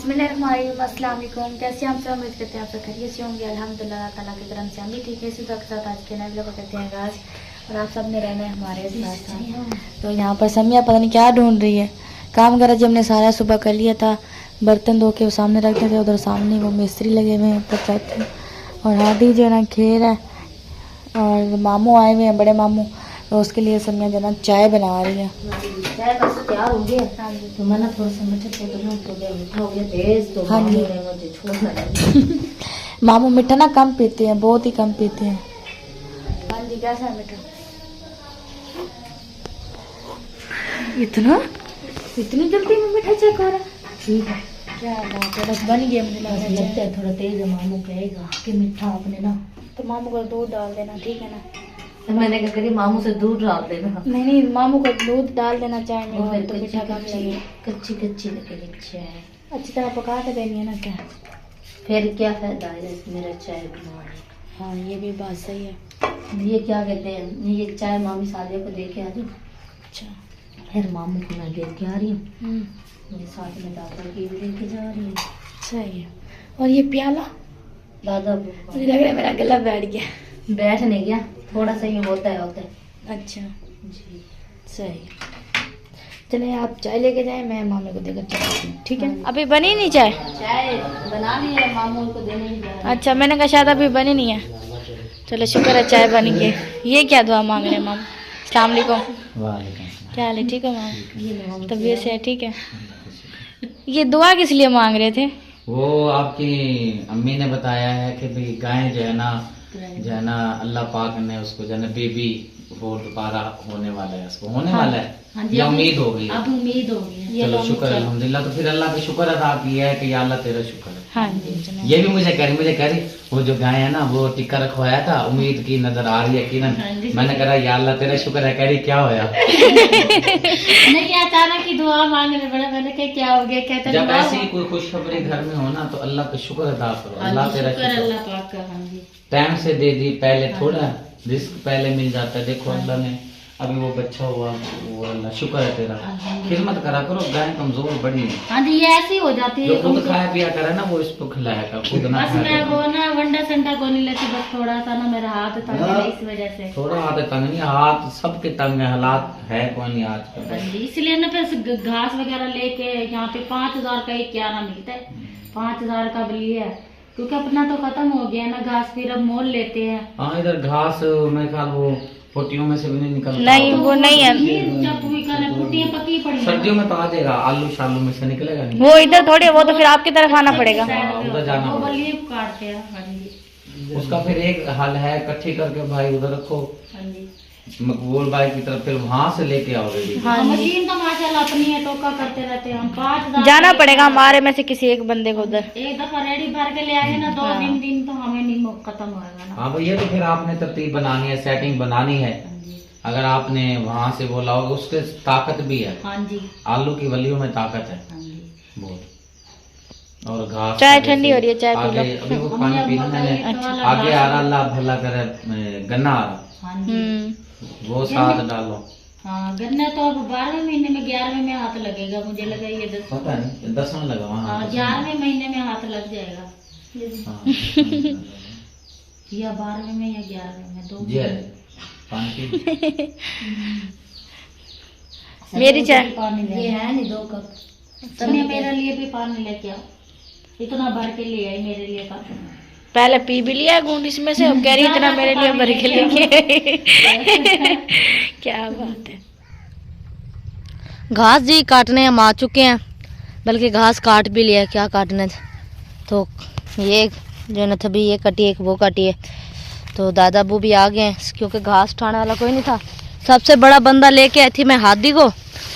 बिस्मिल्लाहिर्रहमानिर्रहीम, अस्सलाम वालेकुम। कैसे हम सब उम्मीद करते हैं आप सब खैरियत से होंगे। अल्हम्दुलिल्लाह ताला के करम से हम भी ठीक है। इसी वक्त साथ आज के नए वीडियो को करते हैं आगाज़ और आप सब ने रहना है हमारे साथ। तो यहाँ पर समिया पता नहीं क्या ढूंढ रही है। काम वगैरह जब हमने सारा सुबह कर लिया था, बर्तन धो के वो सामने रखते थे, उधर सामने वो मिस्त्री लगे हुए हैं ऊपर छत पे, और हादी जो है ना खेल है, और मामू आए हुए हैं, बड़े मामू, तो उसके लिए समिया जो है ना चाय बना रही है। चाय बस तैयार हो गया। तो मैंने थोड़ा सा मीठा तो मीठा हो गया तेज, तो हाँ जी। मुझे छोड़ना मामू मीठा ना कम पीते हैं, बहुत ही कम पीते हैं। हाँ जी, कैसा है मीठा? इतनी जल्दी में मीठा चेक हो रहा है? ठीक है, क्या बात है, बस बन गया। मुझे लगता है थोड़ा तेज है। मामू कहेगा कि मीठा आपने ना, तो मामू को दूध डाल देना, ठीक है ना? तो मैंने कहा करी मामू से दूध डाल देना। नहीं, मामू को दूध डाल देना चाय में, वो और फिर तो मीठा कम लगेगा। कच्ची कच्ची लगेगी चाय। अच्छी तरह पका के देनी है ना। क्या फिर क्या फायदा है मेरा चाय बनाने? हाँ, ये भी बात सही है। ये क्या कहते हैं, ये चाय मामी सादिया को दे के आ जाओ। अच्छा, फिर मामू को मैं दे के आ रही हूँ। हम्म, मेरे साथ में दादा की भी लेके जा रही हूँ। सही है। और ये प्याला, दादा मुझे लग रहा है मेरा गला बैठ गया। बैठ नहीं गया, थोड़ा सा ही होता है। अच्छा, जी सही। चले आप चाय लेके जाए, मैं मामी को देकर चाय, ठीक है? अभी बनी नहीं चाय? चाय बनानी है, मामू को देने ही जा रही हूँ। अच्छा, मैंने कहा शायद अभी बनी नहीं है। चलो शुक्र है चाय बन गई। ये क्या दुआ मांग रहे हैं मामू? अस्सलाम वालेकुम। वालेकुम। क्या हाल है? ठीक है मामू? ये लो मामू तबीयत से है? ठीक है। ये दुआ किस लिए मांग रहे थे? वो आपकी अम्मी ने बताया है कि भाई गाय जो है ना अल्लाह पाक ने उसको जो है ना बेबी वो दोबारा होने वाला है, उसको होने वाला है। हाँ जी, ये उम्मीद हो गई है। अब उम्मीद हो गई है। चलो शुक्र अल्हम्दुलिल्लाह। तो फिर अल्लाह का शुक्र अदा किया है कि या अल्लाह तेरा शुक्र है। हाँ जी, जनाब। ये भी मुझे कह रही वो जो गाय है ना वो टिक्का रखवाया था, उम्मीद की नजर आ रही है किरण। मैंने कहा या अल्लाह तेरा शुक्र है। कह रही क्या होया? नहीं, अचानक की दुआ मांगने पड़ा। मैंने कहा क्या हो गया? कहता जब ऐसी कोई खुशखबरी घर में हो ना तो अल्लाह का शुक्र अदा करो। अल्लाह तेरा शुक्र शुक्र अल्लाह पाक का। हाँ जी, टाइम से दे दी। पहले थोड़ा रिस्क पहले मिल जाता है। देखो अल्लाह ने अभी वो बच्चा हुआ, वो अल्लाह शुक्र है तेरा। खिदमत करा करो, गाय कमजोर बड़ी है। हाँ जी, ये ऐसी हो जाती है। जो खुद खाया पिया करे ना वो इसको खिलाया कर, खुद ना बस मैं वो ना वंडा संडा को नहीं लेती, बस थोड़ा सा ना मेरा हाथ तंग है, इस वजह से। थोड़ा हाथ तंग नहीं, हाथ सबके तंग है, हालात है कोई नहीं आज हाँ का। जी, इसलिए ना फिर घास वगैरह लेके यहाँ पे 5000 का एक क्यारा मिलता है। 5000 का भी है, क्योंकि अपना तो खत्म हो गया ना घास, फिर अब मोल लेते हैं। हाँ, इधर घास मेरे ख्याल वो पोटियों में से भी नहीं निकलता। नहीं, वो नहीं है। जब पुटियां पकी पड़ी सर्दियों में तो आ जाएगा, आलू शालू में से निकलेगा नहीं। वो इधर थोड़े, वो तो फिर आपकी तरफ आना पड़ेगा। उधर जाना वो पड़ेगा। बल्ली काटते हैं। हाँ जी, उसका फिर एक हल है, इकट्ठी करके भाई उधर रखो हाँ जी। मकबूल भाई की तरफ, फिर वहां से लेके आओगे। हाँ जी, मशीन तो माशाल्लाह अपनी है, टोका करते रहते हैं हम। 5000 जाना पड़ेगा हमारे में से किसी एक बंदे को उधर। एक दफा रेडी भर के ले आए ना, 2 दिन तो हमें नहीं खत्म होएगा ना। हाँ भैया, तो फिर आपने तरतीब बनानी है, सेटिंग बनानी है। हाँ जी, अगर आपने वहां से बोला होगा, उसके ताकत भी है। हाँ जी, आलू की वलियों में ताकत है हाँ जी। बहुत। और घास चाय ठंडी हो रही है, चाय पी लो। आगे अभी वो पानी पीना मैंने। अच्छा। आगे आ रहा, अल्लाह भला करे, गन्ना आ रहा, हाँ जी, वो साथ डालो। हाँ, गन्ना तो अब 12वें महीने में 11वें में हाथ लगेगा, मुझे लगा ये 10। पता नहीं 10 में लगा वहाँ। हाँ, 11वें महीने में हाथ लग जाएगा, हाँ, या 12वें में या 11वें में, 2 जी पानी पी। मेरी चाय पानी ये है नहीं 2 कप। समय मेरे लिए भी पानी लेके आओ, इतना भर के ले आई मेरे लिए पानी। पहले पी भी लिया घूंट इसमें से, अब कह रही इतना मेरे लिए भर के लेके। क्या बात है। घास जी काटने हम आ चुके हैं, बल्कि घास काट भी लिया, क्या काटने थे। तो ये जो न तभी ये कटी, एक वो कटी है। तो दादा अबू भी आ गए हैं, क्योंकि घास उठाने वाला कोई नहीं था। सबसे बड़ा बंदा लेके आई थी मैं हादी को,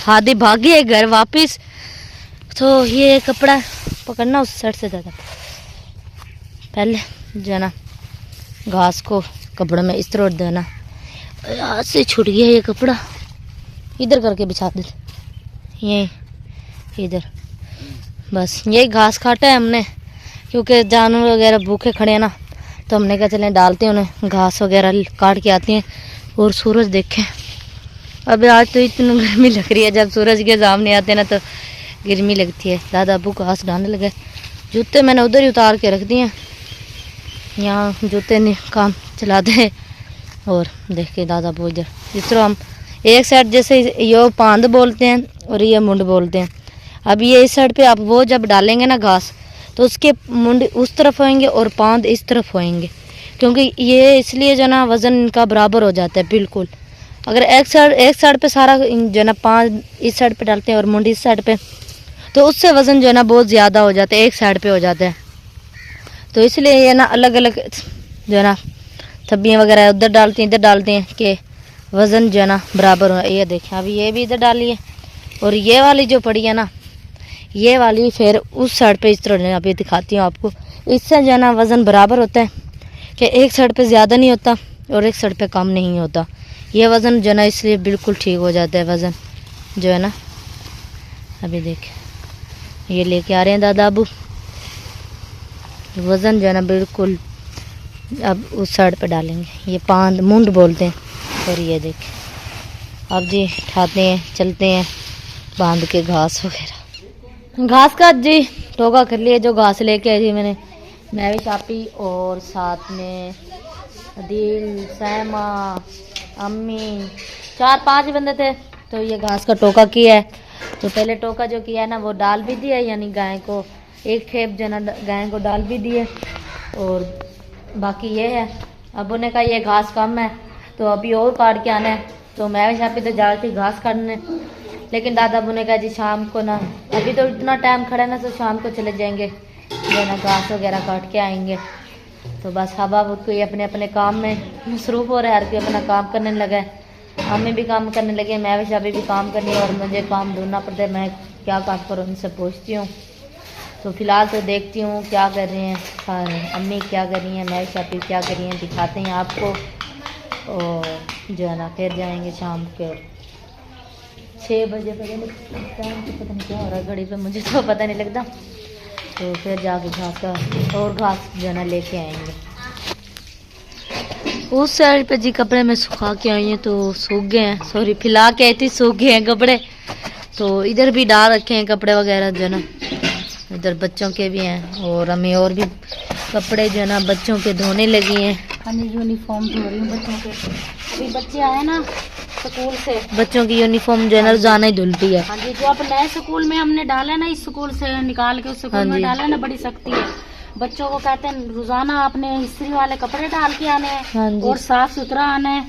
हादी भाग गई घर वापिस। तो ये कपड़ा पकड़ना उस साइड से दादा, पहले जो है ना घास को कपड़े में इस तरह देना। हाथ से छूट गया ये कपड़ा, इधर करके बिछा देते, ये इधर। बस यही घास काटा है हमने, क्योंकि जानवर वगैरह भूखे खड़े हैं ना, तो हमने कहा चलें डालते हैं उन्हें, घास वगैरह काट के आती हैं। और सूरज देखें, अभी आज तो इतनी गर्मी लग रही है, जब सूरज के सामने आते हैं ना तो गर्मी लगती है। दादा अबू घास डालने लगे। जूते मैंने उधर ही उतार के रख दिए हैं, यहाँ जूते ने काम चलाते हैं। और देखिए दादा अबू इधर, जिस तरह हम एक साइड जैसे ये पांद बोलते हैं और ये मुंड बोलते हैं। अब ये इस साइड पे आप वो जब डालेंगे ना घास, तो उसके मुंड उस तरफ होएंगे और पांद इस तरफ होएंगे, क्योंकि ये इसलिए जो ना वज़न इनका बराबर हो जाता है बिल्कुल। अगर एक साइड पे सारा जो ना पांद इस साइड पे डालते हैं और मुंड इस साइड पे, तो उससे वज़न जो है ना बहुत ज़्यादा हो जाता है, एक साइड पे हो जाता है। तो इसलिए ये ना अलग अलग जो है ना थब्बियाँ वगैरह उधर डालते हैं इधर डालते हैं कि वज़न जो है ना बराबर हो। ये देखें अभी ये भी इधर डाली है, और ये वाली जो पड़ी है ना, ये वाली फिर उस साइड पे इस तरह अभी दिखाती हूँ आपको। इससे जो है ना वज़न बराबर होता है कि एक साइड पे ज़्यादा नहीं होता और एक साइड पे कम नहीं होता। ये वज़न जो है ना इसलिए बिल्कुल ठीक हो जाता है वज़न जो है ना। अभी देखें ये लेके आ रहे हैं दादा अबू, वज़न जो है ना बिल्कुल अब उस साइड पे डालेंगे। ये पांद मुंड बोलते हैं। और ये देखें अब जी उठाते हैं, चलते हैं बांध के घास वगैरह। घास का जी टोका कर लिया, जो घास लेके आई थी मैं भी चापी और साथ में अदील, सैमा, अम्मी, 4-5 बंदे थे। तो ये घास का टोका किया है। तो पहले टोका जो किया है ना वो डाल भी दिया, यानी गाय को एक खेप जो ना गाय को डाल भी दिए। और बाकी ये है, अब उन्हें कहा ये घास कम है तो अभी और काट के आना है। तो मैं भी यहाँ पे तो जा रही थी घास काटने, लेकिन दादा अबू ने कहा जी शाम को ना, अभी तो इतना टाइम खड़ा है ना, तो शाम को चले जाएंगे जो ना घास वगैरह काट के आएंगे। तो बस हवा कोई अपने अपने काम में मसरूफ़ हो रहा है, हर कोई अपना काम करने लगा है। हमें भी काम करने लगे, मैं भी अभी भी काम करनी है और मुझे काम ढूंढना पड़ता है। मैं क्या काम करूँ उनसे पूछती हूँ। तो फ़िलहाल तो देखती हूँ क्या कर रहे हैं अम्मी, क्या कर रही हैं, मैं शापी क्या कर रही हैं, दिखाते हैं आपको। और जो है ना फिर जाएंगे शाम के 6 बजे। पता नहीं क्या हो रहा है घड़ी पे, मुझे तो पता नहीं लगता। तो फिर जाके घास का और घास जो है ना लेके आएंगे। उस साइड पे जी कपड़े में सुखा के आई हैं तो सूख गए हैं, सॉरी फैला के आई थी, सूख गए हैं कपड़े। तो इधर भी डाल रखे हैं कपड़े वगैरह जो है ना, इधर बच्चों के भी हैं और हमें और भी कपड़े जो है ना बच्चों के धोने लगी हैं। हमें यूनिफॉर्म धो रही हूँ बच्चों के। अभी बच्चे आए ना स्कूल से, बच्चों की यूनिफॉर्म जो है ना रोजाना ही धुलती है। हाँ जी, जो अब नए स्कूल में हमने डाला ना, इस स्कूल से निकाल के उस स्कूल में डाला ना, बड़ी सख्ती है। बच्चों को कहते हैं रोजाना अपने इस्त्री वाले कपड़े डाल के आने हैं और साफ सुथरा आना है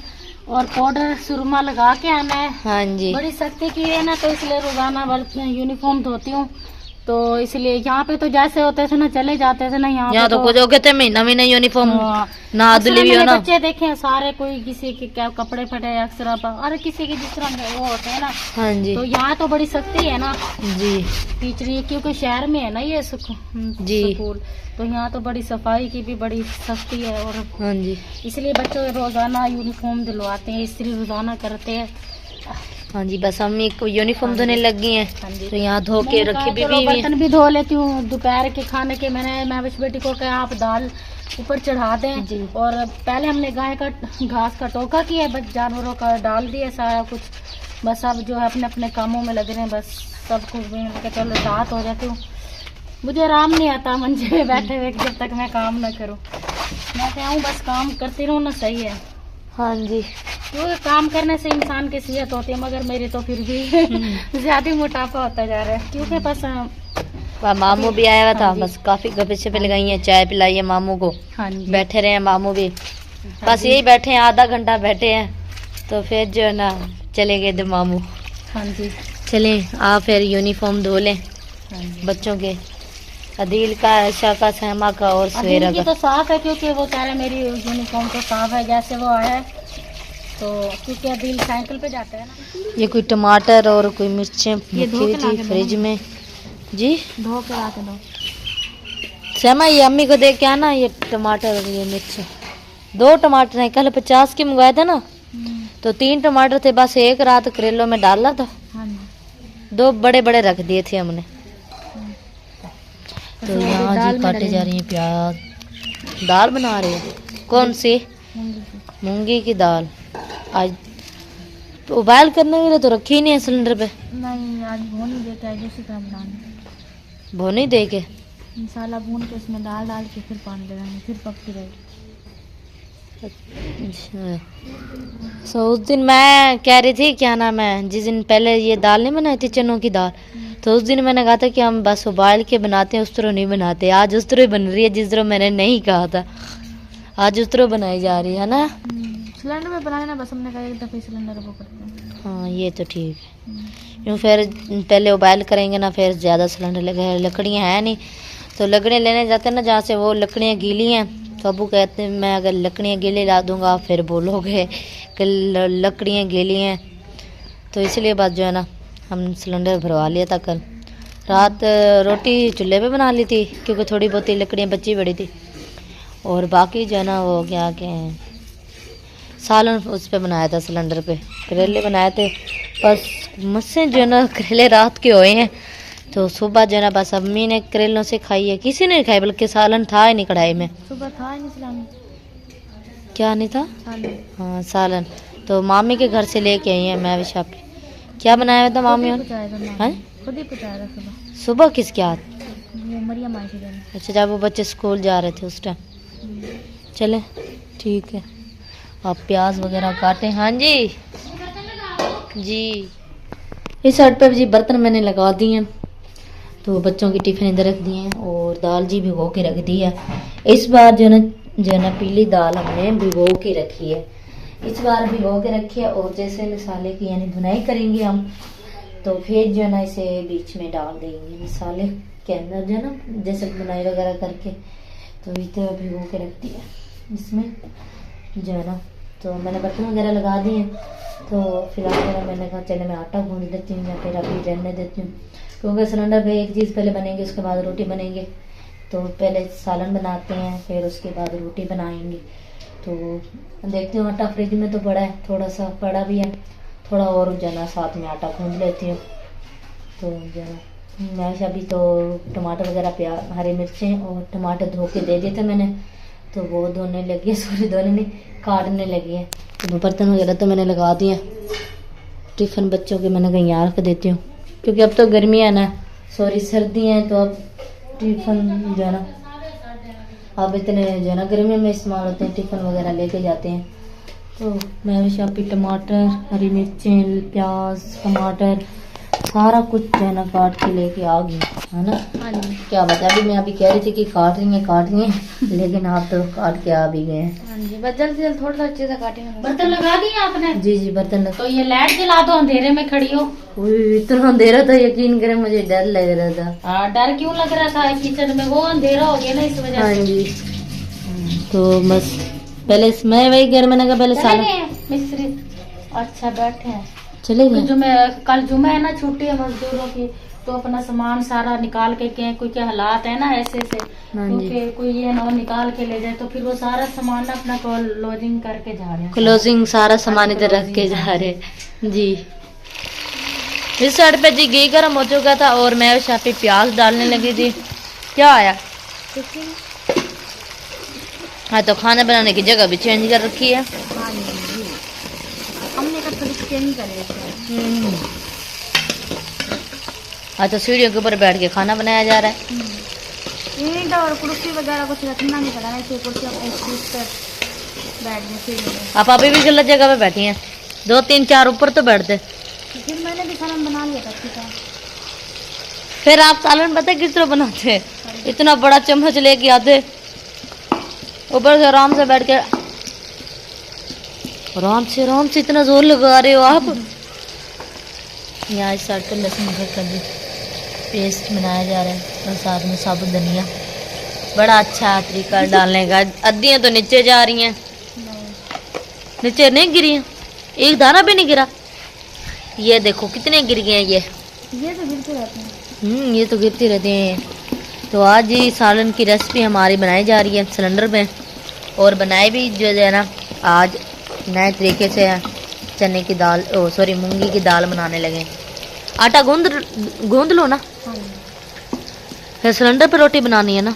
और पाउडर सुरमा लगा के आना है। हाँ जी, बड़ी सख्ती की है ना, तो इसलिए रोजाना यूनिफॉर्म धोती हूँ। तो इसलिए यहाँ पे तो जैसे होते थे ना, चले जाते थे ना, यहाँ तो कुछ हो गए थे महीना यूनिफॉर्म ना धुली हुई हो ना। बच्चे देखे हैं सारे, कोई किसी के क्या कपड़े फटे अक्सर, अरे किसी के जिस तरह वो होते हैं ना। हाँ जी, तो यहाँ तो बड़ी सख्ती है ना जी टीचरी, क्योंकि शहर में है ना ये जी स्कूल, तो यहाँ तो बड़ी सफाई की भी बड़ी सख्ती है। और हाँ जी, इसलिए बच्चों रोजाना यूनिफॉर्म दिलवाते हैं, इस्त्री रोजाना करते हैं। हाँ जी, बस अम्मी को यूनिफॉर्म धोने लग गई हैं। हाँ जी, तो यहाँ धो के रखी भी बर्तन भी धो लेती हूँ। दोपहर के खाने के मैं बेटी को कहा आप दाल ऊपर चढ़ा दें। और पहले हमने गाय का घास का टोका किया, बस जानवरों का डाल दिया सारा कुछ। बस अब जो है अपने अपने कामों में लग रहे हैं, बस सब कुछ भी चलो रात हो जाती हूँ। मुझे आराम नहीं आता मंजे में बैठे हुए जब तक मैं काम ना करूँ। मैं क्या हूँ, बस काम करती रहूँ ना, सही है। हाँ जी, क्योंकि काम करने से इंसान की सेहत होती है, मगर मेरी तो फिर भी ज्यादा मोटापा होता जा रहा है। क्योंकि बस मामू भी आया हुआ था। हाँ बस काफी गपशप लगाई है, चाय पिलाई है मामू को। हाँ जी, बैठे रहे हैं मामू भी, हाँ बस यही बैठे हैं, आधा घंटा बैठे हैं। तो फिर जो है ना चले गए थे मामू। हाँ जी, चलें आप फिर यूनिफॉर्म धो लें हाँ जी। बच्चों के, अदील का, आयशा का, सहमा का और सवेरा अदील की का। तो साफ है, क्योंकि वो कह रहे मेरी यूनिफॉर्म तो साफ है जैसे वो आया है। तो क्योंकि अदील साइकिल पे जाता है ना। ये कोई टमाटर और कोई मिर्चें ये रखी हुई थी फ्रिज में जी। धो के लाके दो। सहमा ये अम्मी को दे के आना, ये टमाटर और ये मिर्च। 2 टमाटर हैं, कल 50 के मंगवाए थे ना, तो 3 टमाटर थे, बस एक रात करेलों में डाला था। हाँ जी, 2 बड़े बड़े रख दिए थे हमने। तो यहाँ जी काटे जा रही है प्याज। दाल बना रही है, कौन सी? मूंगी की दाल। आज तो बॉयल करने के लिए तो रखी ही नहीं है सिलेंडर पे। नहीं, आज भून ही देते हैं दूसरी तरह बनाने। भुन ही दे के मसाला भून के उसमें दाल डाल के फिर पानी लगाएंगे, फिर पकती रहेगी। अच्छा। सो उस दिन मैं कह रही थी क्या नाम है, जिस दिन पहले ये दाल नहीं बनाई थी चनों की दाल, तो उस दिन मैंने कहा था कि हम बस उबाल के बनाते हैं, उस तरह नहीं बनाते। आज उस तरह बन रही है जिस तरह मैंने नहीं कहा था, आज उस तरह बनाई जा रही है ना। सिलेंडर में बनाने ना, बस हमने कहा एक दफ़े सिलेंडर वो करते हैं। हाँ ये तो ठीक है, क्यों फिर पहले उबाल करेंगे ना, फिर ज़्यादा सिलेंडर लगेगा। लकड़ियाँ हैं नहीं तो लकड़ियाँ लेने जाते हैं ना, जहाँ से वो लकड़ियाँ गीली हैं, तो अबू कहते हैं मैं अगर लकड़ियाँ गीली ला दूँगा फिर बोलोगे कि लकड़ियाँ गीली हैं, तो इसलिए बात जो है ना हम सिलेंडर भरवा लिया था कल रात। रोटी चूल्हे पे बना ली थी क्योंकि थोड़ी बहुत ही लकड़ियाँ बची पड़ी थी, और बाकी जो है ना वो क्या कहें सालन उस पे बनाया था सिलेंडर पे। करेले बनाए थे, बस मुझसे जो है ना करेले रात के हुए हैं, तो सुबह जो है ना बस अम्मी ने करेलों से खाई है, किसी ने नहीं खाई, बल्कि सालन था ही नहीं कढ़ाई में। सुबह था नहीं सिलेंडर, क्या नहीं था? सालन। हाँ सालन तो मामी के घर से लेके आई हैं मैं विशा पे। क्या बनाया था मामी? खुद ही पहुँचाया था सुबह। सुबह किसके हाथ? वो मरियम आई थी देने। अच्छा, जब वो बच्चे स्कूल जा रहे थे उस टाइम। चले ठीक है, आप प्याज वगैरह काटें। हाँ जी जी। इस साइड पे जी बर्तन मैंने लगा दिए हैं, तो बच्चों की टिफ़िन इधर रख दिए हैं, और दाल जी भिगो के रख दी है। इस बार जो है ना पीली दाल हमने भिगो के रखी है, इस बार भिगो के रखी है। और जैसे मसाले की यानी भुनाई करेंगे हम, तो फिर जो है ना इसे बीच में डाल देंगे मसाले के अंदर, जो है ना जैसे बुनाई वगैरह करके, तो इधर भिगो के रख दिया इसमें जो है ना। तो मैंने बर्तन वगैरह लगा दिए, तो फिलहाल जो है मैंने कहा चले मैं आटा गूंद देती हूँ या फिर अभी रहने देती हूँ, क्योंकि सिलेंडर पे एक चीज़ पहले बनेगी उसके बाद रोटी बनेगी। तो पहले सालन बनाते हैं फिर उसके बाद रोटी बनाएंगे। तो देखती हूँ आटा फ्रिज में तो पड़ा है, थोड़ा सा पड़ा भी है, थोड़ा और जो है ना साथ में आटा गूंद लेती हूँ। तो जो है मैं अभी तो टमाटर वगैरह प्याज हरी मिर्चें और टमाटर धो के दे दिए थे मैंने, तो वो धोने लगी है, सॉरी धोने नहीं काटने लगी है। तो बर्तन वगैरह तो मैंने लगा दिए, टिफ़िन बच्चों के मैंने कहीं यहाँ रख देती हूँ, क्योंकि अब तो गर्मी है ना, सॉरी सर्दी है, तो अब टिफ़िन जो है ना अब इतने जो है ना गर्मी में इस्तेमाल होते हैं, टिफ़िन वगैरह लेके जाते हैं। तो मैं भी शापी टमाटर हरी मिर्चें प्याज टमाटर सारा कुछ जो है ना काट के लेके आ गई है ना। हाँ जी। क्या बता, अभी मैं अभी कह रही थी कि काट रही हैं लेकिन आप तो काट के आ भी गए हैं। हाँ जी, बस जल्द से जल्द थोड़ा सा अच्छे से काटेंगे। बर्तन लगा दिए आपने? जी जी बर्तन तो ये लाइट जला दो, अंधेरे में खड़ी हो। इतना अंधेरा था, यकीन करें मुझे डर लग रहा था। डर क्यों लग रहा था? किचन में वो अंधेरा हो गया ना इस वजह हाँ से। जी। तो बस पहले मैं वही घर मैंने कहा पहले सारा मिस्त्री अच्छा बैठे हैं। चले गए। कल जुम्मे है ना, छुट्टी है मजदूरों की, तो अपना सामान सारा निकाल के कोई के हालात है ना ऐसे से, हाँ जी। क्योंकि कोई ये ना निकाल के ले जाए, तो फिर वो सारा सामान ना अपना क्लोजिंग करके जा रहे हैं। क्लोजिंग सारा सामान इधर रख के जा रहे जी। इस साइड पे जी घी गर्म हो चुका था और मैं उस पे प्याज डालने लगी थी। क्या आया? हाँ तो खाना बनाने की जगह भी चेंज कर रखी है। हाँ जी, हमने कब थोड़ी चेंज कर रहे हाँ तो सीढ़ियों के ऊपर बैठ के खाना बनाया जा रहा है। ईंट और कुर्सी वगैरह कुछ रखना नहीं पड़ा, ऐसे कुर्सी पर बैठ गए सीढ़ी में। आप अभी भी गलत जगह पे बैठी हैं, 2 3 4 ऊपर तो बैठते। फिर मैंने भी खाना बना लिया था ठीक है। फिर आप सालन पता है किस तरह बनाते हैं? इतना बड़ा चम्मच लेके आते, ऊपर से आराम से बैठ के आराम से इतना जोर लगा रहे हो आप। यहाँ इस साइड पर लहसुन का भी पेस्ट बनाया जा रहा है और साथ में साबुत धनिया। बड़ा अच्छा तरीका डालने का। अद्धियाँ तो नीचे जा रही हैं, नीचे नहीं गिरी हैं, एक दाना भी नहीं गिरा। ये देखो कितने गिर गए हैं ये तो गिरते रहते हैं। ये तो गिरती रहती हैं। तो आज ही सालन की रेसिपी हमारी बनाई जा रही है सिलेंडर में, और बनाए भी जो है ना आज नए तरीके से चने की दाल सॉरी मूंगी की दाल बनाने लगे। आटा गूंद लो ना, हाँ जी। फिर सिलेंडर पे रोटी बनानी है ना।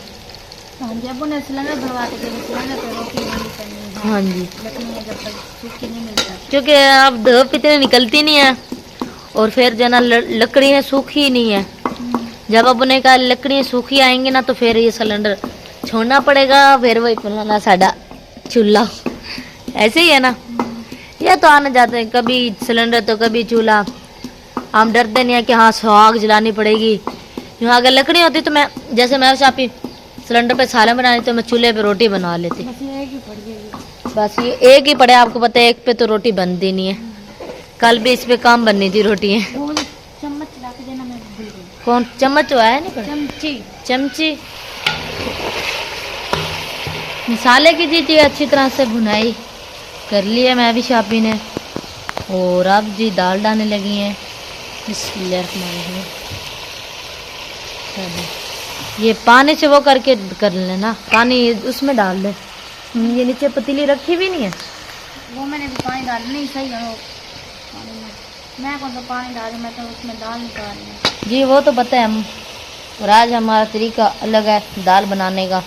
हाँ जी, अब उन्हें सिलेंडर भरवा के सिलेंडर पे रोटी बनी करनी है। हाँ जी, रखनी है जब तक सूखी नहीं मिल जाती। क्योंकि अब धूप इतनी निकलती नहीं है और फिर जो है ना लकड़ियाँ सूखी नहीं है। जब अब उन्हें कहा लकड़ियाँ सूखी आएंगी ना तो फिर ये सिलेंडर छोड़ना पड़ेगा, फिर वही पुराना साडा चूल्हा। ऐसे ही है ना, ये तो आने जाते हैं, कभी सिलेंडर तो कभी चूल्हा। हम डरते नहीं है कि हाँ आग जलानी पड़ेगी। यहाँ अगर लकड़ी होती तो मैं, जैसे मैं चापी सिलेंडर पे सालन बनानी तो मैं चूल्हे पे रोटी बना लेती। बस ये एक ही पड़ गई। बस ये एक ही पड़े, आपको पता है एक पे तो रोटी बनती नहीं है। कल भी इस पे काम बननी थी रोटी है। वो चम्मच ला के देना, मैं भूल गई। कौन चम्मच तो आया नहीं पर? चमची। चमची। मसाले की जी थी अच्छी तरह से भुनाई कर ली है मैं भी शापी ने, और अब जी दाल डालने लगी हैं। बिस्मिल्लाहिर्रहमानिर्रहीम। ये पानी से वो करके कर लेना, पानी उसमें डाल दे। ये नीचे पतीली रखी भी नहीं है। वो मैंने भी पानी डाल नहीं, सही है वो पानी में। मैं कौन सा पानी डाल रही, मैं तो उसमें दाल निकाल रही हूँ। जी वो तो पता है हम, और आज हमारा तरीका अलग है दाल बनाने का।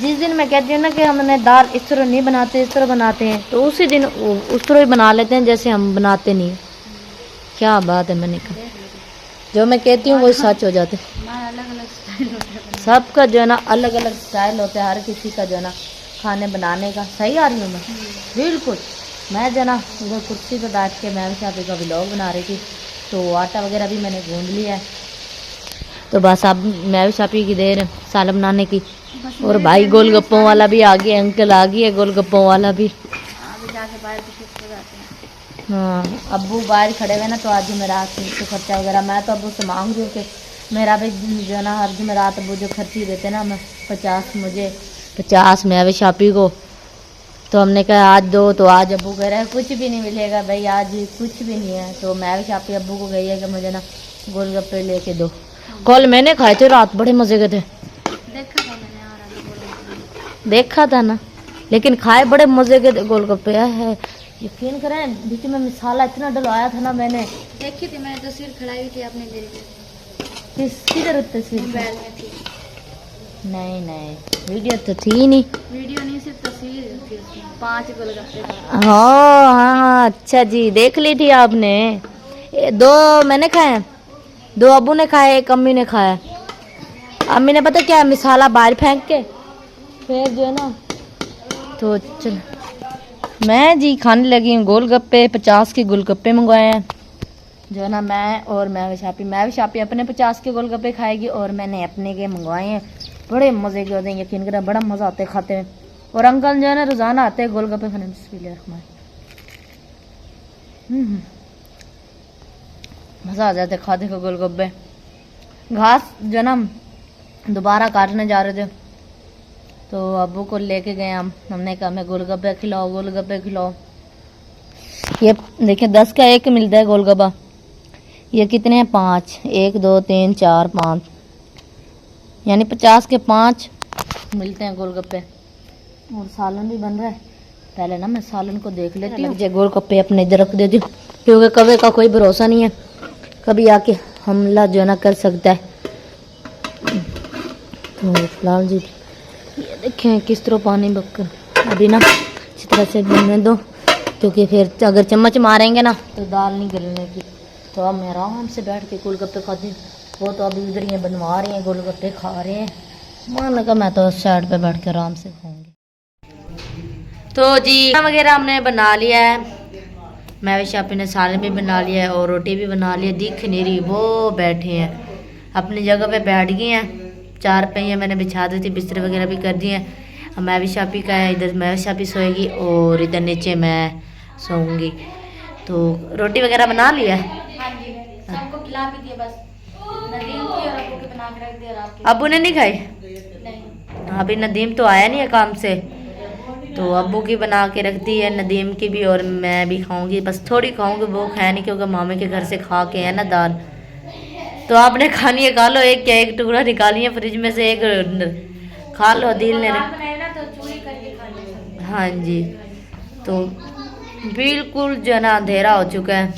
जिस दिन मैं कहती हूँ ना कि हमने दाल इस तरह नहीं बनाते, इस तरह बनाते हैं, तो उसी दिन उस तरह ही बना लेते हैं जैसे हम बनाते नहीं। क्या बात है, मैंने कहा जो मैं कहती हूँ वही सच हो जाते। अलग अलग स्टाइल होता है। सबका जो है ना अलग अलग स्टाइल होता है, हर किसी का जो है ना खाने बनाने का। सही आ रही हूँ मैं बिल्कुल। मैं जो है ना उधर कुर्सी पे बैठ के मैं शापी का व्लॉग बना रही थी, तो आटा वगैरह भी मैंने गूंद लिया है। तो बस अब मैं भी शापी की देर सालन बनाने की। और भाई गोलगप्पों वाला भी आ गया, अंकल आ गया गोलगप्पों वाला भी। अभी जाके बाहर भी शिफ्ट हो जाते हैं। हाँ, अब्बू बाहर खड़े हुए ना, तो आज जुमेरात से खर्चा वगैरह मैं तो अब्बू से मांग रही हूँ कि मेरा भी जो है ना हर जुमेरात अब्बू जो खर्ची देते ना, मैं 50 मुझे 50 मैं भी शापी को। तो हमने कहा आज दो, तो आज अब्बू कह रहे हैं कुछ भी नहीं मिलेगा भाई, आज कुछ भी नहीं है। तो मैं भी शापी अब्बू को गई है कि मुझे ना गोलगप्पे लेके दो। कल मैंने खाए थे, रात बड़े मज़े के थे। देखा था ना, लेकिन खाए बड़े मज़े के गोलगप्पे है। यकीन करें बीच में मसाला इतना डलवाया था ना मैंने। देखी थी मैंने, तस्वीर खड़ाई हुई थी आपने मेरी। किधर तस्वीर? मोबाइल में थी। नहीं नहीं, वीडियो तो थी नहीं। वीडियो नहीं, सिर्फ तस्वीर थी उसमें। 5 गोलगप्पे। हाँ हाँ, अच्छा जी, देख ली थी आपने। 2 मैंने खाए, 2 अब्बू ने खाए, 1 अम्मी ने खाया। अम्मी ने पता क्या मसाला बाहर फेंक के फिर जो है ना, तो चल मैं जी खाने लगी हूँ गोलगप्पे। 50 के गोलगप्पे मंगवाए हैं जो है ना, मैं भी शापी अपने 50 के गोलगप्पे खाएगी और मैंने अपने के मंगवाए हैं। बड़े मज़े के होते हैं, यकीन करें बड़ा मज़ा आता है खाते में। और अंकल जो है ना रोज़ाना आते हैं गोलगप्पे खाने। बिस्मिल्लाह, मज़ा आ जाता है खाते को गोलगप्पे। घास जो है ना दोबारा काटने जा रहे थे, तो अब्बू को लेके गए हमने कहा हमें गोलगप्पे खिलाओ, गोलगप्पे खिलाओ। ये देखिए 10 का 1 मिलता है गोलगप्पा। ये कितने हैं? 5, 1 2 3 4 5, यानी 50 के 5 मिलते हैं गोलगप्पे। और सालन भी बन रहा है। पहले ना मैं सालन को देख लेती हूँ, मुझे गोलगप्पे अपने इधर रख देती हूँ, क्योंकि कभी का कोई भरोसा नहीं है, कभी आके हमला जो है ना कर सकता है। तो फिलहाल जी ये देखें किस तरह पानी बककर अभी ना अच्छी तरह से बनने दो, क्योंकि फिर अगर चम्मच मारेंगे ना तो दाल नहीं गलने की। तो अब मैं आराम से बैठ के गोलगप्पे खाती हूँ। वो तो अभी उधर ही बनवा रही हैं, गोलगप्पे खा रहे हैं। मान लगा मैं तो साइड पे बैठ के आराम से खाऊंगी। तो जी वगैरह हमने बना लिया है, मैं भी शापी ने सालन भी बना लिया है और रोटी भी बना ली है। दिख नहीं रही, वो बैठे हैं अपनी जगह पे, बैठ गए हैं। 4 पहिए मैंने बिछा दी थी, बिस्तर वगैरह भी कर दिए हैं। मैं भी शापी का है, इधर मैं भी शापी सोएगी और इधर नीचे मैं सोऊंगी। तो रोटी वगैरह बना लिया है, सबको खिला भी दिया, बस नदीम की और अब्बू के बना के रख दिया। अब्बू ने नहीं खाई? नहीं, अभी नदीम तो आया नहीं है काम से, तो अब्बू की बना के रख दी है, नदीम की भी, और मैं भी खाऊंगी। बस थोड़ी खाऊंगी, वो खाया नहीं क्योंकि मामे के घर से खा के है ना दाल। तो आपने खानी है खा लो, एक क्या 1 टुकड़ा निकालिए फ्रिज में से, 1 खा लो। दिल ने हाँ जी। तो बिल्कुल जो है ना अंधेरा हो चुका है,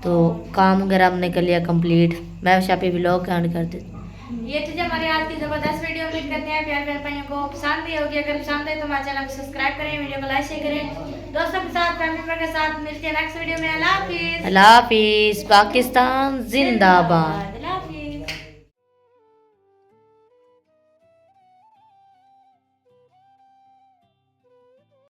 तो काम वगैरह हमने कर लिया कंप्लीट। मैं शापी व्लॉग एंड कर देती। ये थी हमारे आज की जबरदस्त वीडियो। उम्मीद करते हैं प्यार प्यार भाइयों को पसंद भी होगी। अगर पसंद है तो हमारे चैनल को सब्सक्राइब करें, वीडियो को लाइक शेयर करें, दोस्तों के साथ, फैमिली मेंबर के साथ। मिलते हैं नेक्स्ट वीडियो में। अल्लाह हाफिज। अल्लाह हाफिज। पाकिस्तान जिंदाबाद।